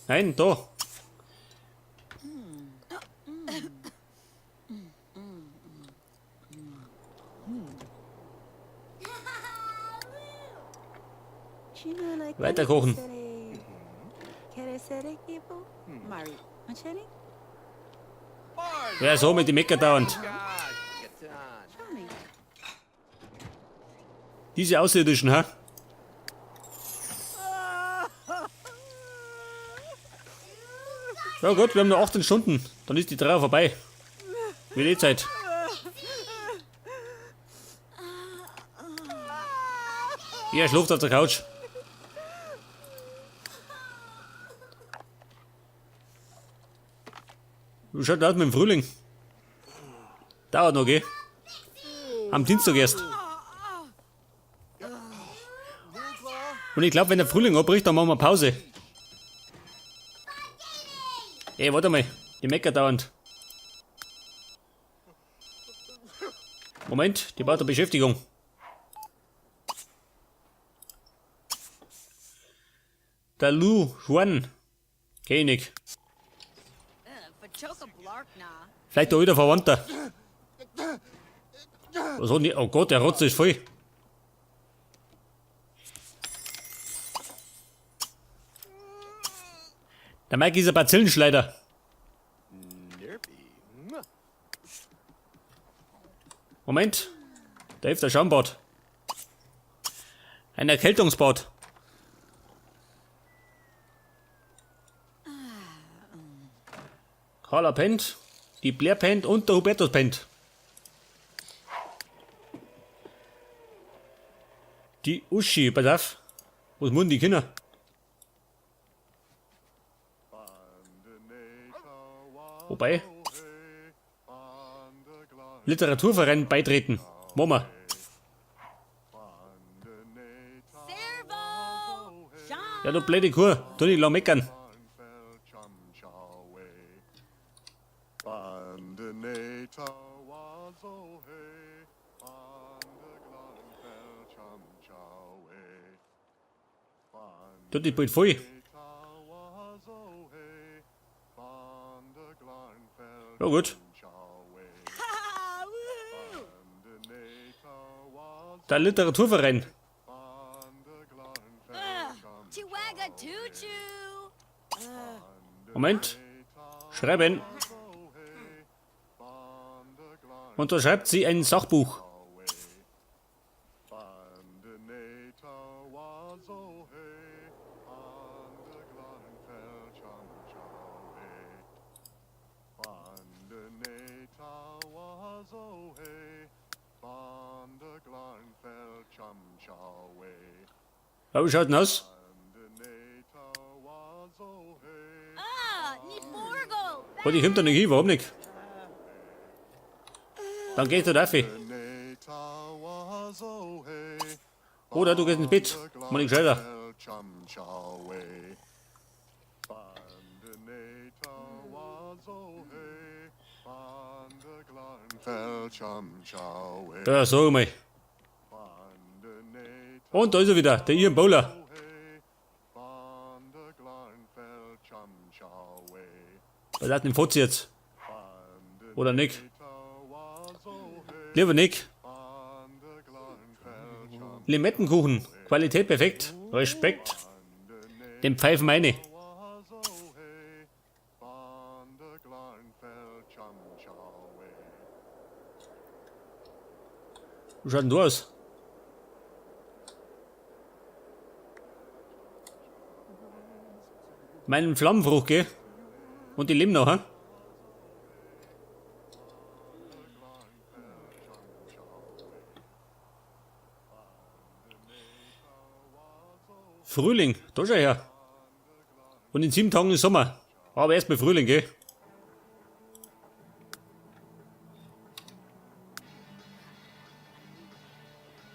Nein, da. Weiter kochen. Ja, so mit dem Mecker dauernd. Diese Außerirdischen, ha? Ja gut, wir haben noch 18 Stunden. Dann ist die 3 vorbei. Wird eh Zeit. Ja, schläft auf der Couch. Wie schaut das aus mit dem Frühling? Dauert noch, gell? Am Dienstag erst. Und ich glaube, wenn der Frühling abbricht, dann machen wir Pause. Ey, warte mal. Die meckert dauernd. Moment, die braucht eine Beschäftigung. Der Lu Juan. Kenn ich nicht. Vielleicht auch wieder Verwandter. Was hat die? Oh Gott, der Rotz ist voll. Der Mike ist ein Bazillenschleider. Moment. Da hilft der Schaumbad. Ein Erkältungsbad. Carla pennt, die Blair pennt und der Hubertus pennt. Die Uschi, pass auf. Was machen die Kinder? Wobei? Literaturverein beitreten. Mama. Ja, du blöde Kuh, tu nicht lang meckern. Tut dich bald voll. Ja gut. Der Literaturverein. Moment. Schreiben. Unterschreibt sie ein Sachbuch. Ja, wie schaut denn aus? Oh, die kommt da nicht hin, warum nicht? Dann geht er dafür. Oder du gehst ins Bett. Mal nicht gescheiter. Ja, sag mal. Und da ist er wieder, der Ian Bowler. Was hat denn Fotze jetzt? Oder nicht? Lieber nicht. Limettenkuchen, Qualität perfekt, Respekt. Den pfeifen meine. Wie schaut denn du aus? Meinen Flammenfrucht, gell? Und die leben noch, ha? Frühling, da schau her. Und in 7 Tagen ist Sommer. Aber erst mal Frühling, gell?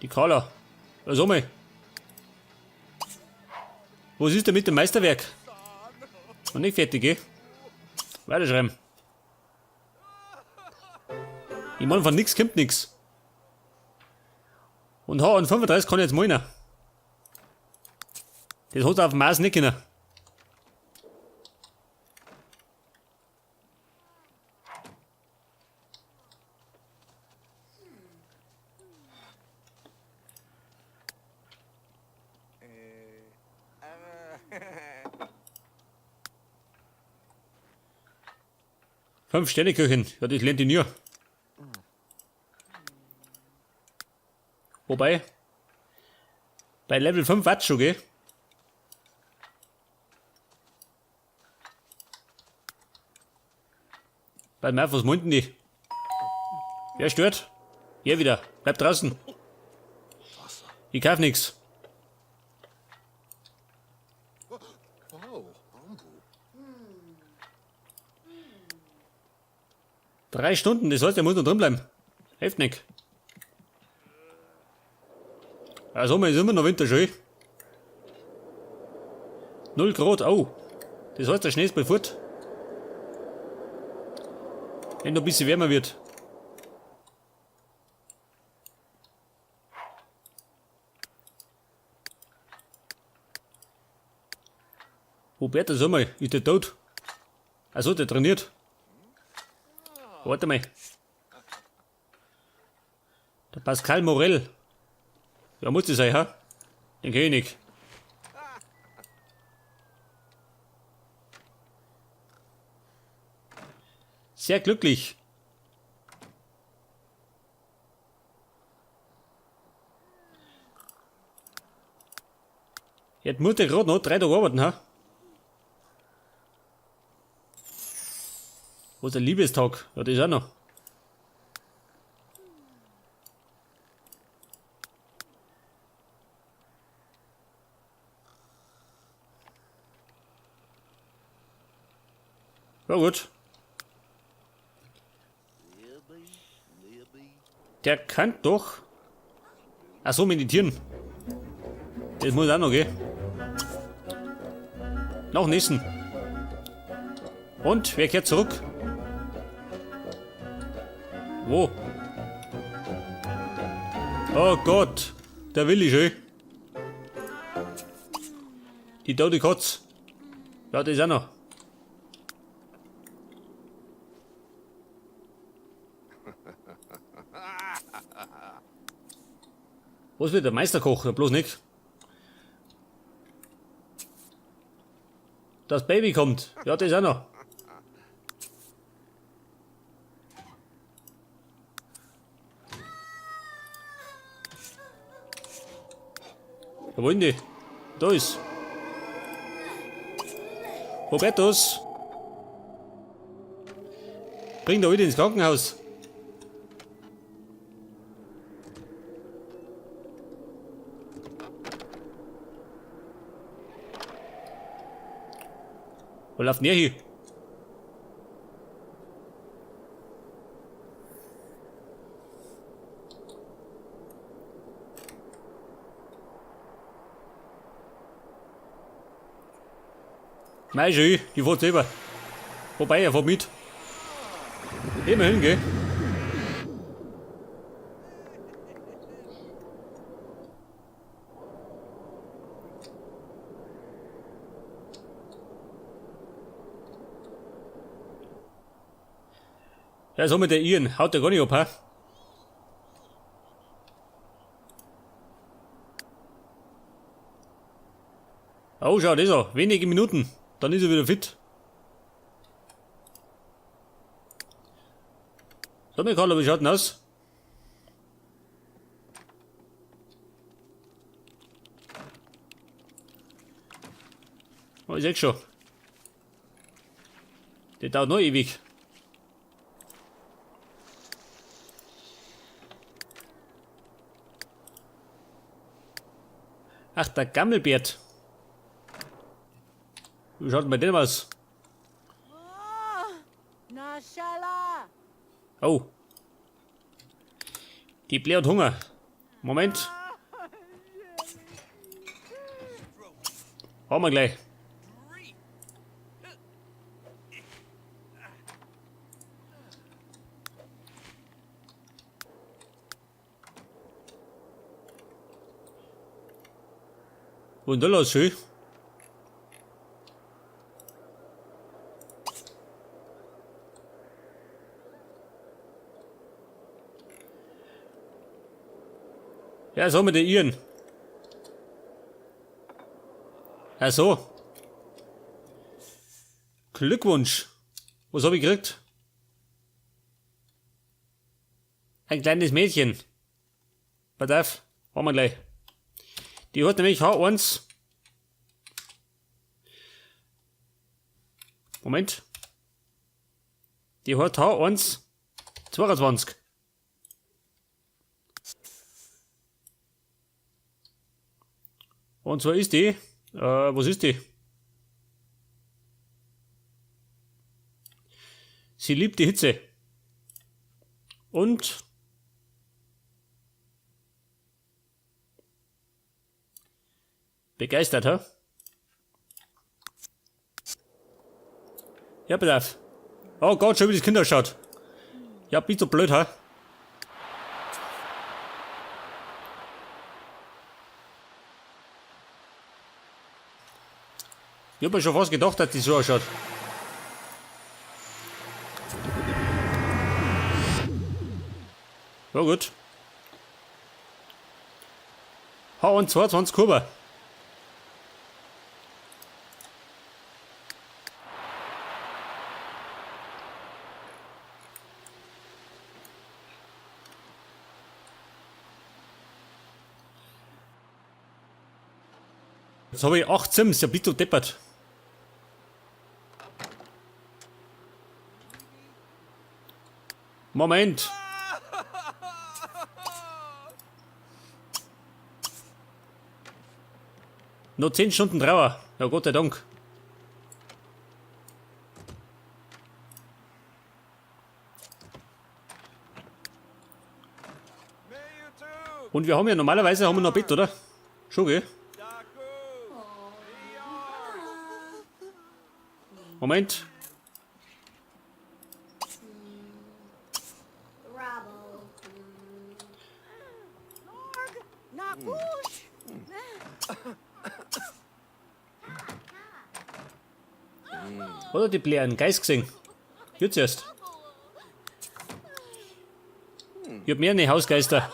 Die Carla. Also mal. Was ist denn mit dem Meisterwerk? Noch nicht fertig, gell? Weiterschreiben. Ich meine, von nix kommt nix. Und H35 kann ich jetzt malen. Das hat er auf dem Mars nicht können. 5-Sterne-Köchin. Ja, das lernt die nie. Wobei, bei Level 5 Watt schon, gell? Weil mir was meinten die? Wer stört? Hier wieder. Bleib draußen. Ich kauf nix. Drei Stunden, das heißt, er muss noch drin bleiben. Hilft nicht. Ja, Sommer ist immer noch Winter schön. 0 Grad, oh. Das heißt, der Schnee ist bald fort. Wenn noch ein bisschen wärmer wird. Hubertus, sag mal, ist der tot? Achso, der trainiert. Warte mal. Der Pascal Morel. Ja, muss das sein, ha? Den kenn ich nicht. Sehr glücklich. Jetzt muss der gerade noch 3 Tage arbeiten, ha? Wo ist der Liebestag? Ja, das ist auch noch. Ja gut. Der kann doch. Ach so, meditieren. Das muss auch noch gehen. Noch nächsten. Und wer kehrt zurück? Wo? Oh Gott, der Willi schön. Die tote Katz. Ja, das ist auch noch. Was wird der Meisterkoch? Ja, bloß nicht. Das Baby kommt. Ja, das ist auch noch. Wo wollen die? Da ist. Robertus. Bring da wieder ins Krankenhaus. Wo läuft denn der hier? Mei schön, die fährt selber. Wobei, er fährt mit. Immerhin, gell? Ja, so mit der Iren, haut der gar nicht ab, ha? Oh, schau, das ist er. Wenige Minuten. Dann ist er wieder fit. Sag mal, Carlo, wie schaut denn aus? Oh, ich seh's schon. Der dauert noch ewig. Ach, der Gammelbärt. Wie schaut denn bei dem aus? Oh. Die Bläh hat Hunger. Moment. Haben wir gleich. Und da los, schön. Ja, so mit der Iren. Ach so. Glückwunsch. Was habe ich gekriegt? ein kleines Mädchen. Pass auf, haben wir gleich. Die hat nämlich H1. Moment. Die hat H1 22. Und zwar ist die, was ist die? Sie liebt die Hitze. Und begeistert, ha? Ja, pass auf. Oh Gott, schon wie das Kind ausschaut. Ja, bist du blöd, ha? Ich hab mir schon fast gedacht, dass die so ausschaut. Ja gut. H1 22 Kuba. Jetzt habe ich 8 Sims, ja bitte deppert. Moment. Nur 10 Stunden Trauer. Ja, Gott sei Dank. Und wir haben ja normalerweise haben wir noch Bett, oder? Schon, gell? Moment. Oder die Blären, Geist gesehen. Jetzt erst. Ich hab mehrere Hausgeister.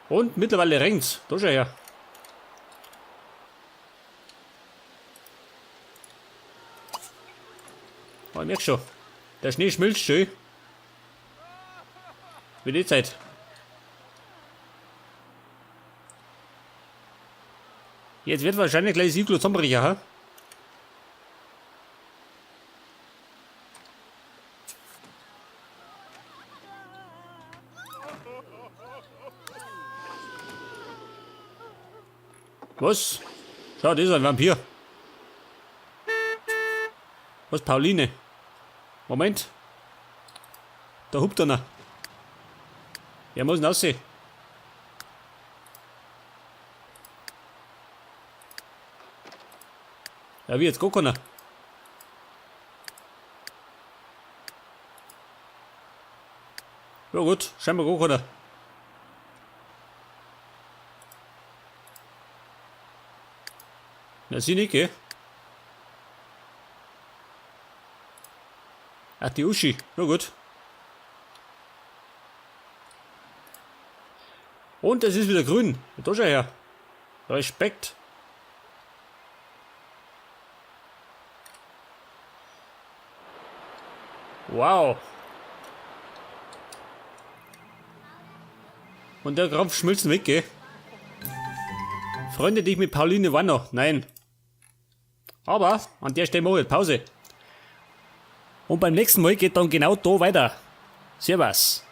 Und mittlerweile regnt's. Da schau her. Oh, ich merk schon. Der Schnee schmilzt schön. Wie die Zeit. Jetzt wird wahrscheinlich gleich das Iglu zusammenbrechen, ha? Was? Schau, das ist ein Vampir. Was, Pauline? Moment. Da hupt einer. Wer muss denn aussehen? Ja, wie jetzt gar keiner. Ja gut, scheinbar gar keiner. Na, sie nicht, gell? Ach, die Uschi. Na gut. Und es ist wieder grün. Da schau her. Respekt. Wow. Und der Krampf schmilzt weg, gell? Freunde dich mit Pauline Wanner. Nein. Aber an der Stelle mache ich Pause. Und beim nächsten Mal geht dann genau da weiter. Servus.